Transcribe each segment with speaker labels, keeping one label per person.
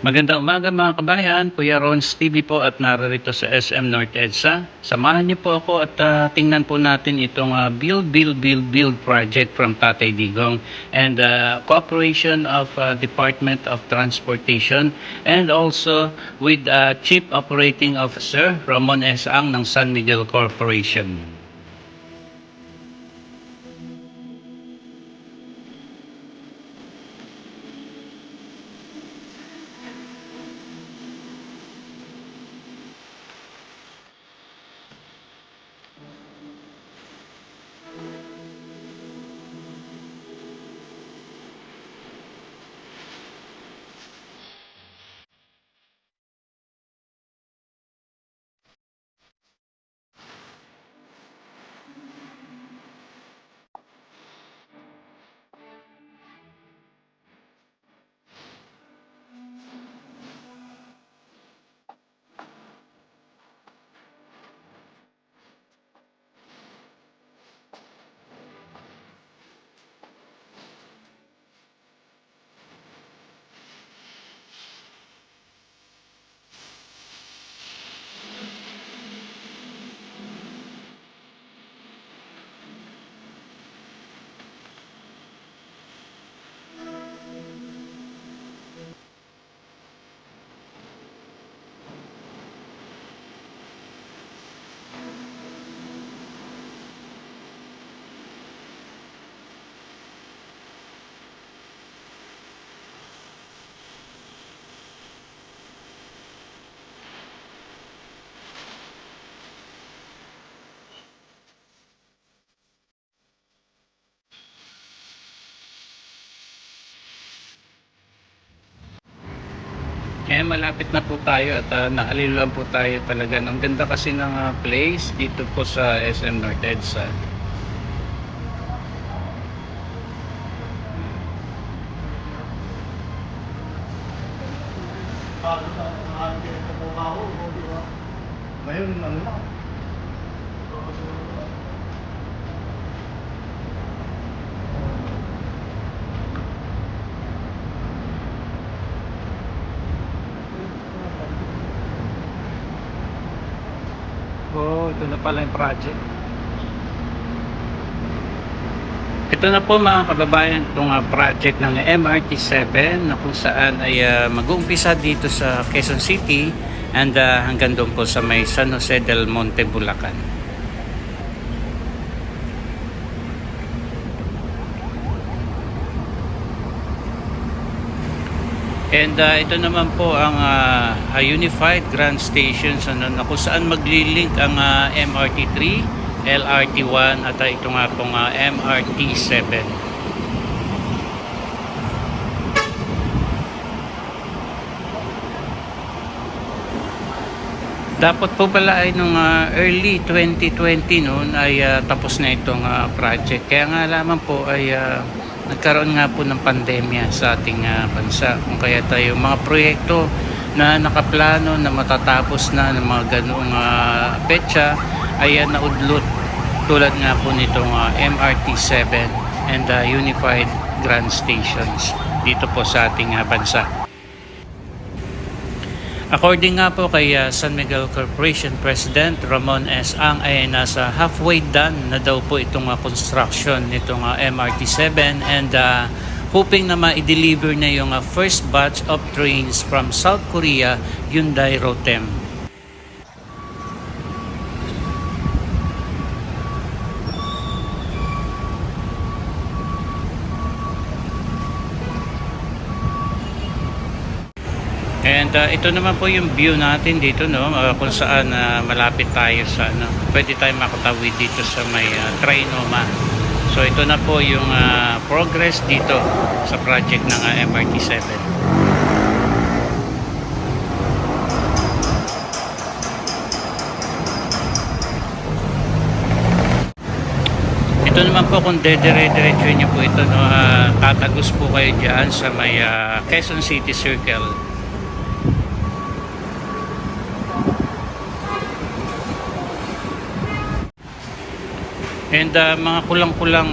Speaker 1: Magandang umaga mga kabayan, Kuya Ron's TV po at narito sa SM North EDSA. Samahan niyo po ako at tingnan po natin itong build project from Tatay Digong and cooperation of Department of Transportation and also with Chief Operating Officer Ramon S. Ang ng San Miguel Corporation. Malapit na po tayo at naaliluan po tayo talaga. Ang ganda kasi ng place dito po sa SM North EDSA.
Speaker 2: Ngayon, ano na?
Speaker 1: Ito na pala yung project. Ito na po mga kababayan, itong project ng MRT7 na kung saan ay mag-uumpisa dito sa Quezon City and hanggang doon po sa may San Jose del Monte, Bulacan. And ito naman po ang Unified Grand Station na kung saan maglilink ang MRT3, LRT1 at ito nga pong MRT7. Dapat po pala ay nung early 2020 noon ay tapos na itong project. Kaya nga lamang po ay nagkaroon nga po ng pandemya sa ating bansa. Kung kaya tayo mga proyekto na nakaplano na matatapos na ng mga ganoong petsa ay naudlot, tulad nga po nitong MRT7 and Unified Grand Stations dito po sa ating bansa. According nga po kay San Miguel Corporation President Ramon S. Ang ay nasa halfway done na daw po itong construction nitong MRT7 and hoping na ma-deliver na yung first batch of trains from South Korea, Hyundai Rotem. And ito naman po yung view natin dito, no, kung saan malapit tayo sa pwede tayo makatawid dito sa may Trinoma. So ito na po yung progress dito sa project ng MRT7. Ito naman po kung dedire-diretso nyo po ito, no, tatagos po kayo dyan sa may Quezon City Circle. And mga kulang-kulang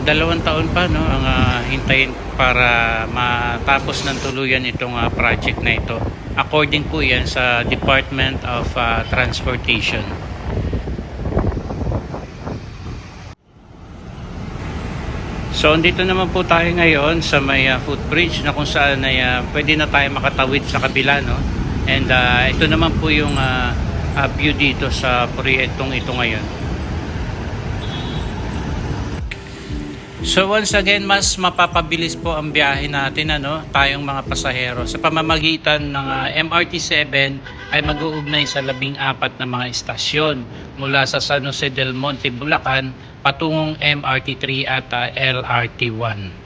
Speaker 1: 2 taon pa, no, ang hintayin para matapos ng tuluyan itong project na ito. According po yan sa Department of Transportation. So, dito naman po tayo ngayon sa may footbridge na kung saan ay pwede na tayo makatawid sa kabila, no? And ito naman po yung view dito sa proyektong ito ngayon. So once again, mas mapapabilis po ang biyahe natin, tayong mga pasahero. Sa pamamagitan ng MRT7 ay mag-uugnay sa 14 na mga istasyon mula sa San Jose del Monte, Bulacan patungong MRT3 at LRT1.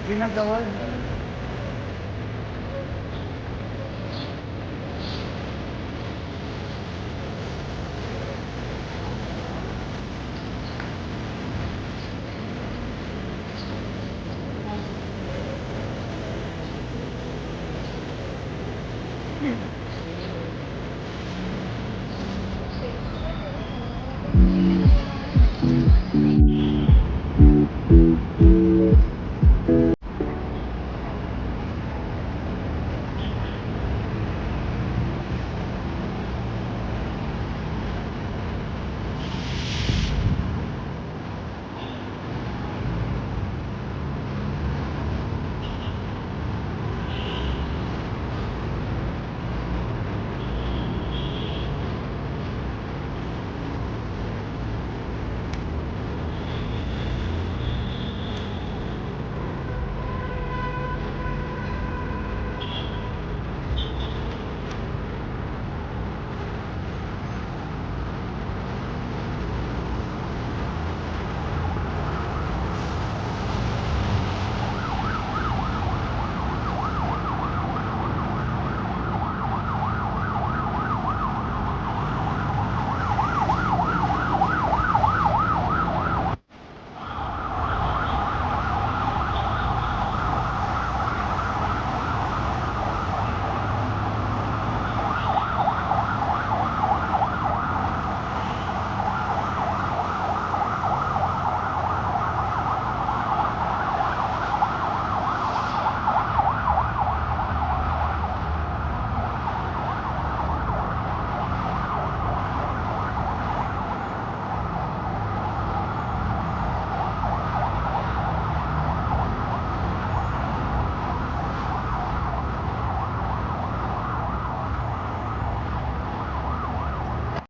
Speaker 2: Ginagawa yun.